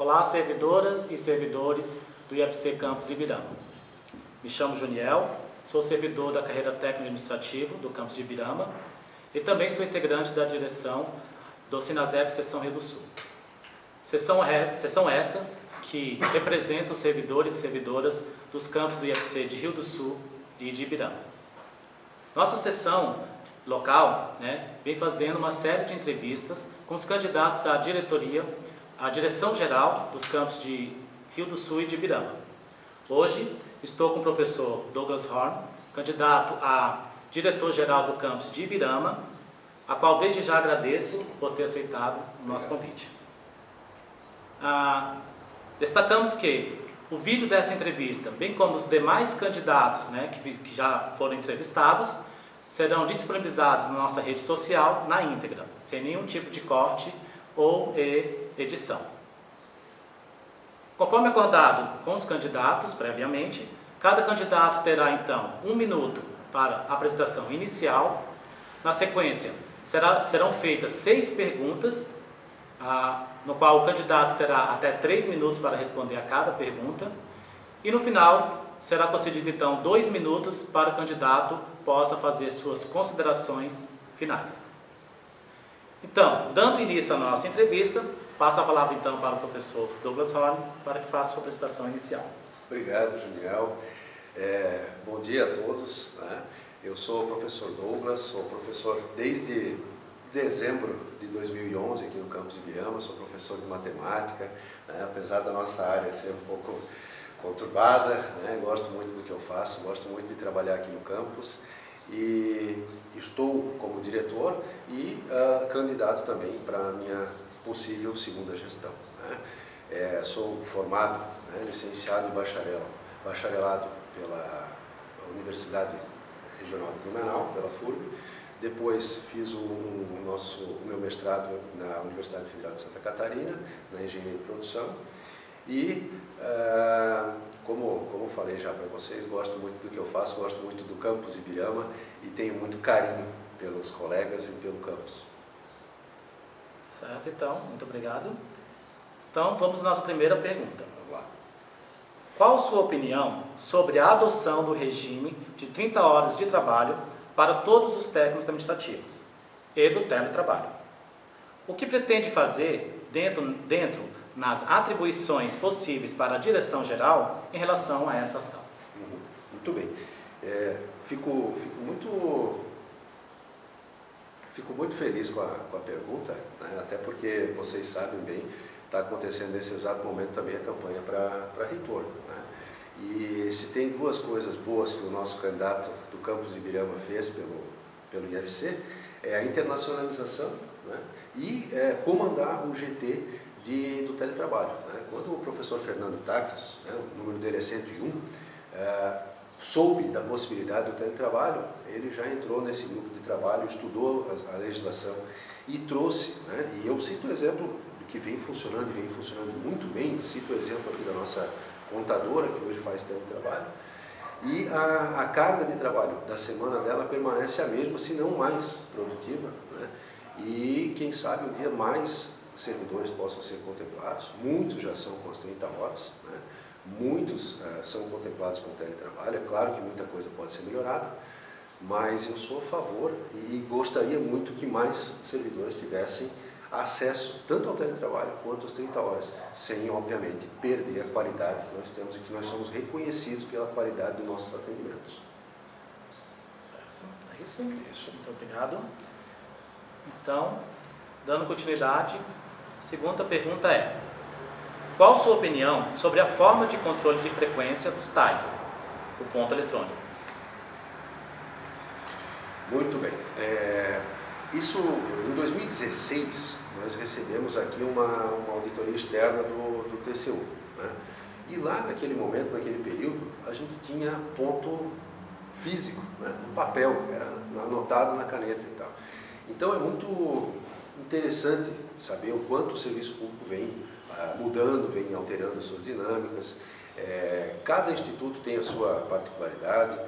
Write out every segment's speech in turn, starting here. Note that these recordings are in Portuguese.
Olá, servidoras e servidores do IFC Campus Ibirama. Me chamo Juniel, sou servidor da carreira técnico-administrativo do Campus de Ibirama e também sou integrante da direção do Sinasef Seção Rio do Sul. Seção essa que representa os servidores e servidoras dos campos do IFC de Rio do Sul e de Ibirama. Nossa seção local vem fazendo uma série de entrevistas com os candidatos à diretoria, à direção-geral dos campos de Rio do Sul e de Ibirama. Hoje estou com o professor Douglas Horn, candidato a diretor-geral do campus de Ibirama, a qual desde já agradeço por ter aceitado o nosso convite. Destacamos que o vídeo dessa entrevista, bem como os demais candidatos que já foram entrevistados, serão disponibilizados na nossa rede social na íntegra, sem nenhum tipo de corte ou edição. Conforme acordado com os candidatos previamente, cada candidato terá então 1 minuto para a apresentação inicial. Na sequência, serão feitas 6 perguntas, no qual o candidato terá até 3 minutos para responder a cada pergunta. E no final, será concedido então 2 minutos para o candidato possa fazer suas considerações finais. Então, dando início à nossa entrevista, passo a palavra então para o professor Douglas Horn para que faça sua apresentação inicial. Obrigado, Juniel. Bom dia a todos. Eu sou o professor Douglas, sou professor desde dezembro de 2011 aqui no campus de Ibirama, sou professor de matemática, apesar da nossa área ser um pouco conturbada, gosto muito do que eu faço, gosto muito de trabalhar aqui no campus e estou como diretor e candidato também para a minha possível segunda gestão. Sou formado, licenciado e bacharelado pela Universidade Regional de Blumenau, pela FURB. Depois fiz o meu mestrado na Universidade Federal de Santa Catarina, na Engenharia de Produção. E, como falei já para vocês, gosto muito do que eu faço, gosto muito do campus Ibirama e tenho muito carinho pelos colegas e pelo campus. Certo, então, muito obrigado. Então, vamos à nossa primeira pergunta. Vamos lá. Qual a sua opinião sobre a adoção do regime de 30 horas de trabalho para todos os técnicos administrativos e do teletrabalho? O que pretende fazer dentro nas atribuições possíveis para a direção-geral em relação a essa ação? Muito bem. Fico muito feliz com a pergunta, até porque vocês sabem bem, está acontecendo nesse exato momento também a campanha para reitor. E se tem 2 coisas boas que o nosso candidato do campus Ibirama fez pelo IFC, é a internacionalização e comandar o GT do teletrabalho. Quando o professor Fernando Tactos, o número dele é 101, soube da possibilidade do teletrabalho, ele já entrou nesse grupo de trabalho, estudou a legislação e trouxe, e eu cito o exemplo do que vem funcionando e vem funcionando muito bem, cito o exemplo aqui da nossa contadora, que hoje faz teletrabalho, e a carga de trabalho da semana dela permanece a mesma, se não mais produtiva, e quem sabe um dia mais servidores possam ser contemplados. Muitos já são com as 30 horas, muitos são contemplados com teletrabalho. É claro que muita coisa pode ser melhorada, mas eu sou a favor e gostaria muito que mais servidores tivessem acesso tanto ao teletrabalho quanto às 30 horas, sem, obviamente, perder a qualidade que nós temos e que nós somos reconhecidos pela qualidade dos nossos atendimentos. Certo, é isso? Isso. Muito obrigado. Então, dando continuidade, a segunda pergunta é: qual sua opinião sobre a forma de controle de frequência dos TAIs, o ponto eletrônico? Muito bem. Isso, em 2016, nós recebemos aqui uma auditoria externa do TCU. E lá, naquele momento, naquele período, a gente tinha ponto físico, no papel, era anotado na caneta e tal. Então é muito interessante saber o quanto o serviço público vem mudando, vem alterando as suas dinâmicas. Cada instituto tem a sua particularidade,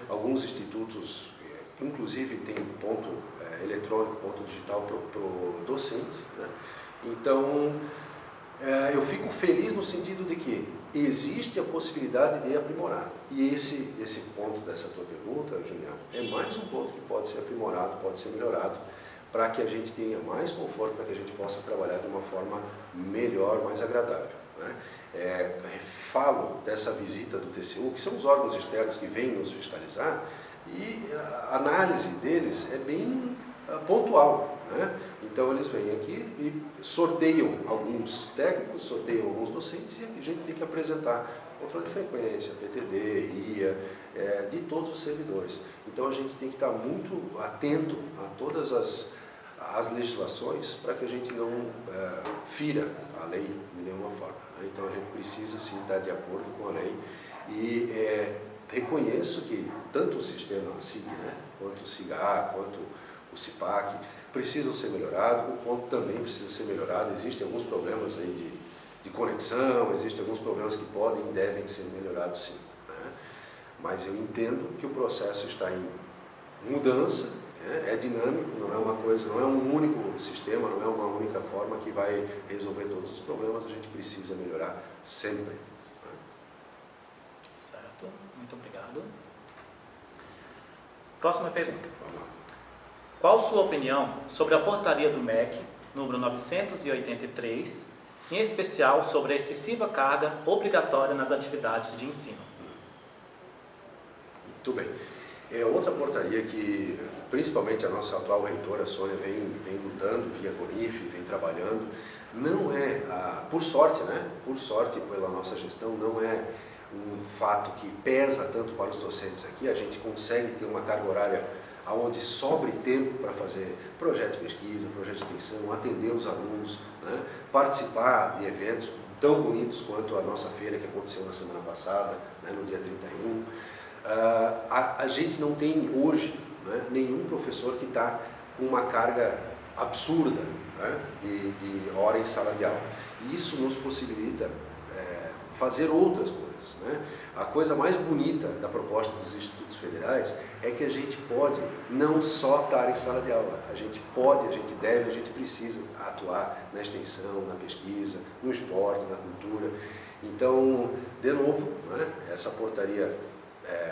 Alguns institutos, inclusive, têm ponto eletrônico, ponto digital para o docente. Então, Eu fico feliz no sentido de que existe a possibilidade de aprimorar. E esse ponto dessa tua pergunta, Juliano, é mais um ponto que pode ser aprimorado, pode ser melhorado, para que a gente tenha mais conforto, para que a gente possa trabalhar de uma forma melhor, mais agradável, né? Falo dessa visita do TCU, que são os órgãos externos que vêm nos fiscalizar, e a análise deles é bem pontual, né? Então eles vêm aqui e sorteiam alguns técnicos, sorteiam alguns docentes, e aqui a gente tem que apresentar controle de frequência, PTD, IA, de todos os servidores. Então a gente tem que estar muito atento a todas as legislações para que a gente não fira a lei de nenhuma forma, né? Então a gente precisa sim estar de acordo com a lei e reconheço que tanto o sistema SIG, né, quanto o SIGA, quanto o CIPAC precisam ser melhorados, o ponto também precisa ser melhorado. Existem alguns problemas aí de conexão, existem alguns problemas que podem e devem ser melhorados sim, né? Mas eu entendo que o processo está em mudança, é dinâmico, não é uma coisa, não é um único sistema, não é uma única forma que vai resolver todos os problemas, a gente precisa melhorar sempre, né? Certo, muito obrigado. Próxima pergunta. Vamos lá. Qual sua opinião sobre a portaria do MEC, número 983, em especial sobre a excessiva carga obrigatória nas atividades de ensino? Muito bem. Outra portaria que, principalmente a nossa atual reitora, Sônia, vem lutando via CONIF, vem trabalhando, não é, por sorte, né? Por sorte, pela nossa gestão, não é um fato que pesa tanto para os docentes aqui. A gente consegue ter uma carga horária onde sobre tempo para fazer projetos de pesquisa, projetos de extensão, atender os alunos, né? Participar de eventos tão bonitos quanto a nossa feira que aconteceu na semana passada, né? No dia 31. A gente não tem hoje, né, nenhum professor que está com uma carga absurda, né, de hora em sala de aula. E isso nos possibilita fazer outras coisas, né? A coisa mais bonita da proposta dos institutos federais é que a gente pode não só estar em sala de aula, a gente pode, a gente deve, a gente precisa atuar na extensão, na pesquisa, no esporte, na cultura. Então, de novo, né, essa portaria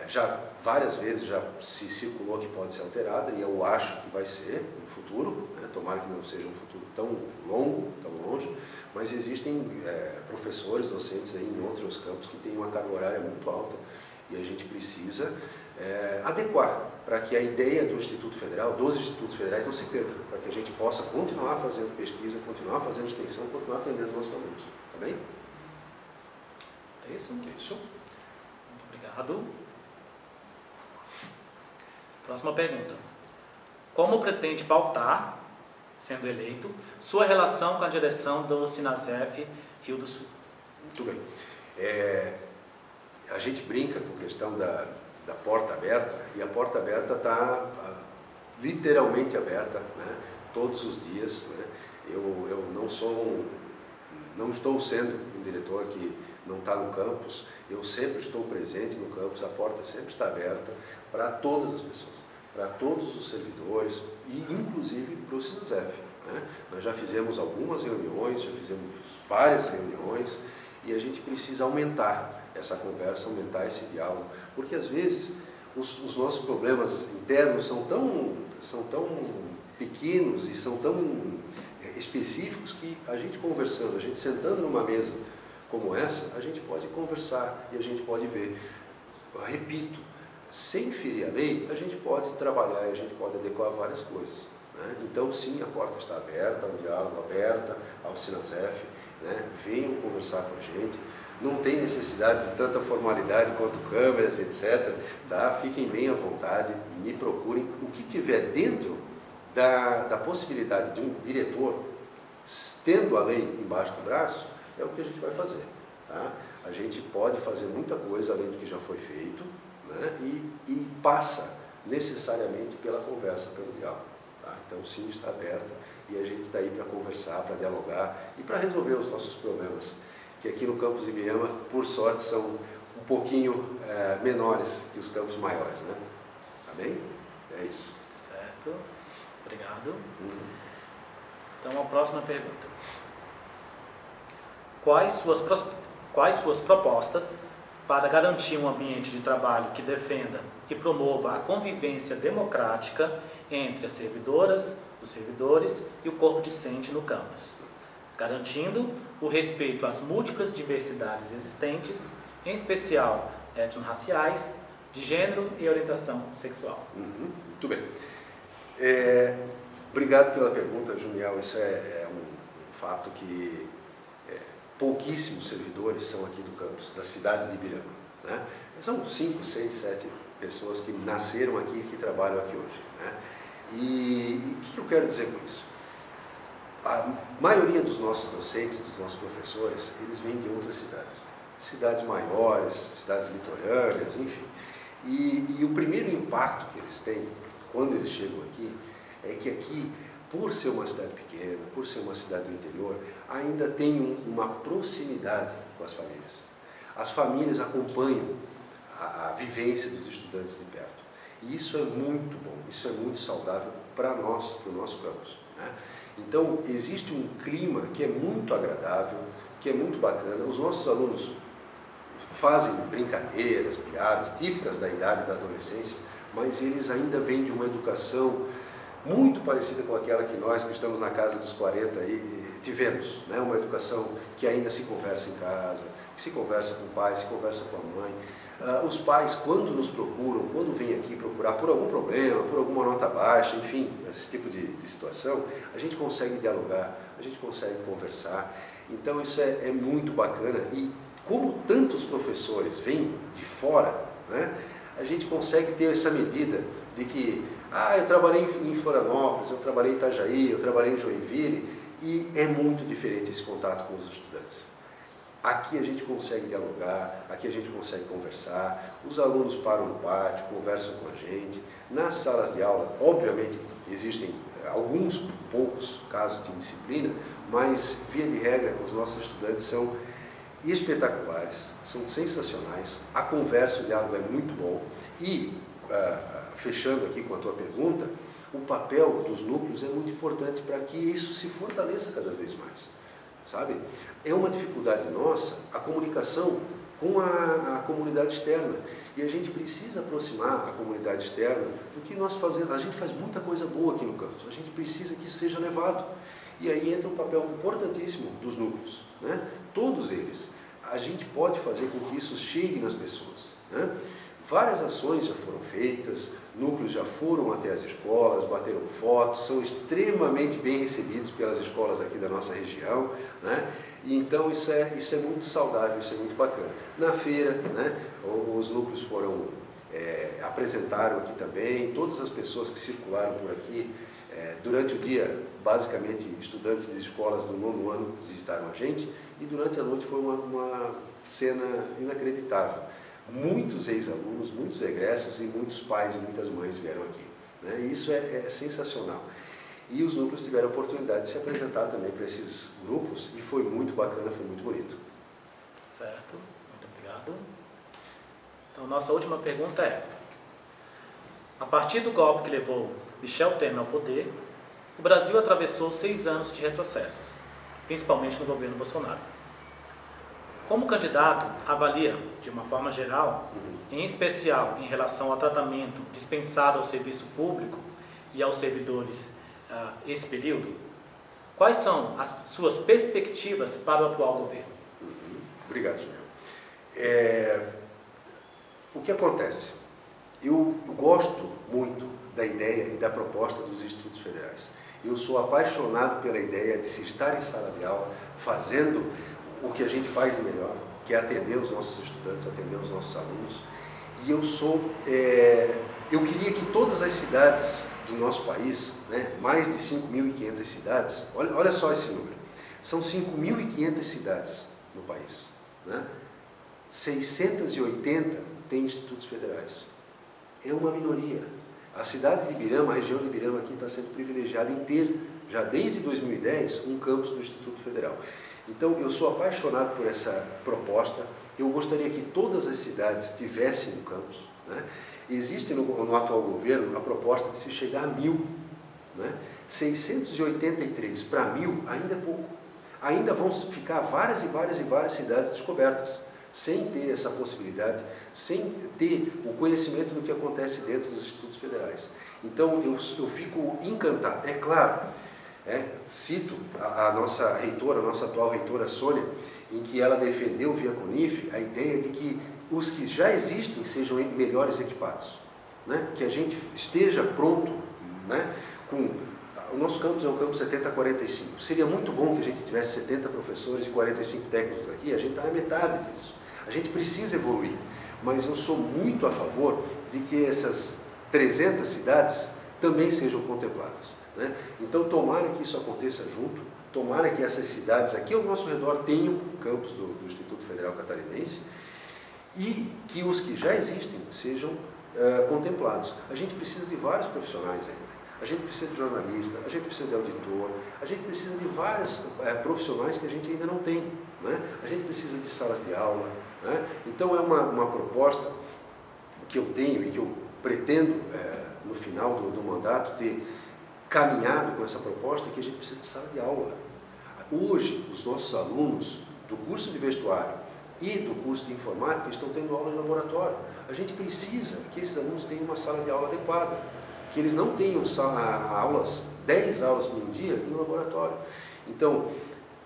já várias vezes já se circulou que pode ser alterada, e eu acho que vai ser no futuro, né? Tomara que não seja um futuro tão longo, tão longe, mas existem professores, docentes aí em outros campos que têm uma carga horária muito alta, e a gente precisa adequar para que a ideia do Instituto Federal, dos institutos federais, não se perca, para que a gente possa continuar fazendo pesquisa, continuar fazendo extensão, continuar atendendo os nossos alunos, tá bem? É isso? Isso. Muito obrigado. Próxima pergunta. Como pretende pautar, sendo eleito, sua relação com a direção do Sinasef Rio do Sul? Muito bem. A gente brinca com a questão da porta aberta, e a porta aberta está literalmente aberta, né, todos os dias, né? Eu não estou sendo um diretor que não está no campus, eu sempre estou presente no campus, a porta sempre está aberta para todas as pessoas, para todos os servidores e inclusive para o Sinasef, né? Nós já fizemos algumas reuniões, já fizemos várias reuniões, e a gente precisa aumentar essa conversa, aumentar esse diálogo, porque às vezes os nossos problemas internos são tão pequenos e são tão específicos que a gente conversando, a gente sentando numa mesa como essa, a gente pode conversar e a gente pode ver. Repito, sem ferir a lei, a gente pode trabalhar e a gente pode adequar várias coisas, né? Então sim, a porta está aberta, o diálogo aberto ao Sinasef, né? Venham conversar com a gente, não tem necessidade de tanta formalidade quanto câmeras, etc. Tá? Fiquem bem à vontade, me procurem, o que tiver dentro da possibilidade de um diretor, tendo a lei embaixo do braço, é o que a gente vai fazer, tá? A gente pode fazer muita coisa além do que já foi feito, né? E passa necessariamente pela conversa, pelo diálogo, tá? Então sim, está aberta e a gente está aí para conversar, para dialogar e para resolver os nossos problemas, que aqui no campus Ibirama, por sorte, são um pouquinho menores que os campos maiores, né? Tá bem? É isso. Certo, obrigado. Então a próxima pergunta. quais suas propostas para garantir um ambiente de trabalho que defenda e promova a convivência democrática entre as servidoras, os servidores e o corpo discente no campus, garantindo o respeito às múltiplas diversidades existentes, em especial étnico-raciais, de gênero e orientação sexual. Muito bem. Obrigado pela pergunta, Juniel. Isso é um fato que pouquíssimos servidores são aqui do campus, da cidade de Ibirama, né? São 5, 6, 7 pessoas que nasceram aqui e que trabalham aqui hoje, né? E o que eu quero dizer com isso? A maioria dos nossos docentes, dos nossos professores, eles vêm de outras cidades maiores, cidades litorâneas, enfim. E o primeiro impacto que eles têm quando eles chegam aqui é que aqui, por ser uma cidade pequena, por ser uma cidade do interior, ainda tem uma proximidade com as famílias. As famílias acompanham a vivência dos estudantes de perto. E isso é muito bom, isso é muito saudável para nós, para o nosso campus, né? Então, existe um clima que é muito agradável, que é muito bacana. Os nossos alunos fazem brincadeiras, piadas típicas da idade da adolescência, mas eles ainda vêm de uma educação muito parecida com aquela que nós, que estamos na casa dos 40, tivemos, né? Uma educação que ainda se conversa em casa, que se conversa com o pai, se conversa com a mãe. Os pais, quando nos procuram, quando vêm aqui procurar por algum problema, por alguma nota baixa, enfim, esse tipo de situação, a gente consegue dialogar, a gente consegue conversar. Então isso é muito bacana. E como tantos professores vêm de fora, né, a gente consegue ter essa medida de que eu trabalhei em Florianópolis, eu trabalhei em Itajaí, eu trabalhei em Joinville, e é muito diferente esse contato com os estudantes. Aqui a gente consegue dialogar, aqui a gente consegue conversar, os alunos param no pátio, conversam com a gente. Nas salas de aula, obviamente, existem alguns poucos casos de indisciplina, mas, via de regra, os nossos estudantes são espetaculares, são sensacionais, a conversa, o diálogo é muito bom. E, fechando aqui com a tua pergunta, o papel dos núcleos é muito importante para que isso se fortaleça cada vez mais, sabe? É uma dificuldade nossa a comunicação com a comunidade externa, e a gente precisa aproximar a comunidade externa do que nós fazemos. A gente faz muita coisa boa aqui no campus, a gente precisa que isso seja levado, e aí entra um papel importantíssimo dos núcleos, né? Todos eles. A gente pode fazer com que isso chegue nas pessoas, né? Várias ações já foram feitas, núcleos já foram até as escolas, bateram fotos, são extremamente bem recebidos pelas escolas aqui da nossa região, né? E então isso é muito saudável, isso é muito bacana. Na feira, né, os núcleos foram, apresentaram aqui também, todas as pessoas que circularam por aqui, durante o dia, basicamente, estudantes de escolas do 9º ano visitaram a gente, e durante a noite foi uma cena inacreditável. Muitos ex-alunos, muitos egressos e muitos pais e muitas mães vieram aqui, né? E isso é sensacional. E os núcleos tiveram a oportunidade de se apresentar também para esses grupos e foi muito bacana, foi muito bonito. Certo, muito obrigado. Então, nossa última pergunta é: a partir do golpe que levou Michel Temer ao poder, o Brasil atravessou 6 anos de retrocessos, principalmente no governo Bolsonaro. Como candidato, avalia, de uma forma geral, em especial em relação ao tratamento dispensado ao serviço público e aos servidores esse período, quais são as suas perspectivas para o atual governo? Obrigado, Júnior. O que acontece? Eu gosto muito da ideia e da proposta dos institutos federais. Eu sou apaixonado pela ideia de se estar em sala de aula, fazendo o que a gente faz de melhor, que é atender os nossos estudantes, atender os nossos alunos. E eu queria que todas as cidades do nosso país, né, mais de 5.500 cidades, olha só esse número, são 5.500 cidades no país, né? 680 têm institutos federais. É uma minoria. A cidade de Ibirama, a região de Ibirama aqui está sendo privilegiada em ter, já desde 2010, um campus do Instituto Federal. Então, eu sou apaixonado por essa proposta. Eu gostaria que todas as cidades tivessem um campus, né? Existe no atual governo a proposta de se chegar a 1.000, né? 683 para 1.000 ainda é pouco. ainda vão ficar várias e várias e várias cidades descobertas, sem ter essa possibilidade, sem ter o conhecimento do que acontece dentro dos institutos federais. Então eu fico encantado. É claro, cito a nossa reitora, a nossa atual reitora Sônia, em que ela defendeu via CONIF a ideia de que os que já existem sejam melhores equipados, né? Que a gente esteja pronto, né? O nosso campus é um campus 70-45. Seria muito bom que a gente tivesse 70 professores e 45 técnicos aqui. A gente está na metade disso. A gente precisa evoluir, mas eu sou muito a favor de que essas 300 cidades também sejam contempladas, né? Então, tomara que isso aconteça junto, tomara que essas cidades aqui ao nosso redor tenham campus do Instituto Federal Catarinense e que os que já existem sejam contemplados. A gente precisa de vários profissionais ainda. A gente precisa de jornalista, a gente precisa de auditor, a gente precisa de vários profissionais que a gente ainda não tem, né? A gente precisa de salas de aula, né? Então é uma proposta que eu tenho e que eu pretendo, no final do mandato, ter caminhado com essa proposta, que a gente precisa de sala de aula. Hoje, os nossos alunos do curso de vestuário e do curso de informática estão tendo aula em laboratório. A gente precisa que esses alunos tenham uma sala de aula adequada, que eles não tenham 10 aulas num dia em laboratório. Então,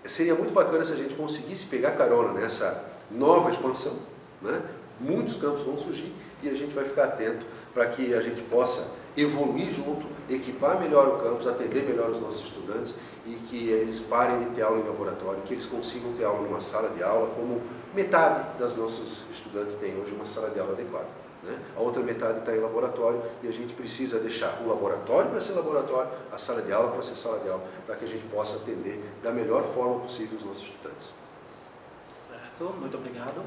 seria muito bacana se a gente conseguisse pegar carona nessa nova expansão, né? Muitos campos vão surgir e a gente vai ficar atento para que a gente possa evoluir junto, equipar melhor o campus, atender melhor os nossos estudantes e que eles parem de ter aula em laboratório, que eles consigam ter aula numa sala de aula como metade das nossos estudantes têm hoje uma sala de aula adequada, né? A outra metade está em laboratório e a gente precisa deixar o laboratório para ser laboratório, a sala de aula para ser sala de aula, para que a gente possa atender da melhor forma possível os nossos estudantes. Certo, muito obrigado.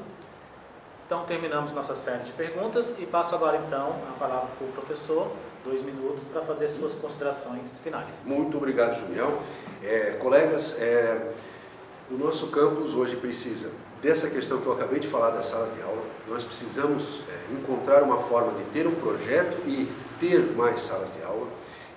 Então terminamos nossa série de perguntas e passo agora então a palavra para o professor, 2 minutos, para fazer suas considerações finais. Muito obrigado, Juniel. Colegas, o nosso campus hoje precisa dessa questão que eu acabei de falar das salas de aula. Nós precisamos encontrar uma forma de ter um projeto e ter mais salas de aula.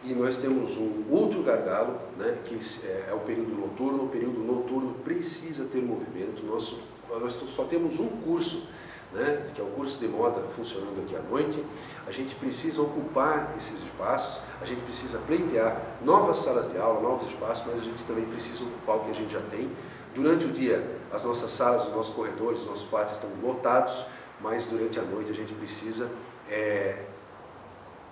E nós temos um outro gargalo, né, que é o período noturno. O período noturno precisa ter movimento. Nós só temos um curso, né, que é o curso de moda funcionando aqui à noite. A gente precisa ocupar esses espaços, a gente precisa pleitear novas salas de aula, novos espaços, mas a gente também precisa ocupar o que a gente já tem. Durante o dia, as nossas salas, os nossos corredores, os nossos pátios estão lotados, mas durante a noite a gente precisa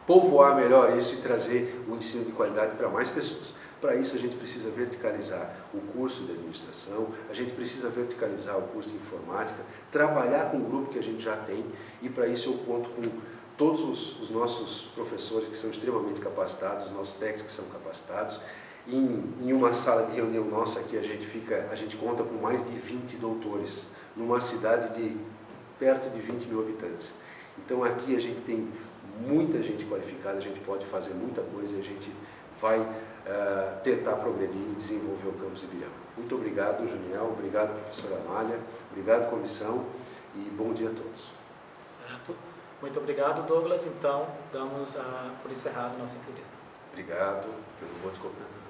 povoar melhor isso e trazer o ensino de qualidade para mais pessoas. Para isso a gente precisa verticalizar o curso de administração, a gente precisa verticalizar o curso de informática, trabalhar com o grupo que a gente já tem e para isso eu conto com todos os nossos professores que são extremamente capacitados, os nossos técnicos que são capacitados. Em uma sala de reunião nossa aqui a gente conta com mais de 20 doutores, numa cidade de perto de 20 mil habitantes. Então aqui a gente tem muita gente qualificada, a gente pode fazer muita coisa e a gente vai tentar progredir e desenvolver o campus Ibirama. Muito obrigado, Juniel, obrigado, professora Amália, obrigado, comissão, e bom dia a todos. Certo. Muito obrigado, Douglas. Então, damos por encerrado a nossa entrevista. Obrigado pelo voto cobrado.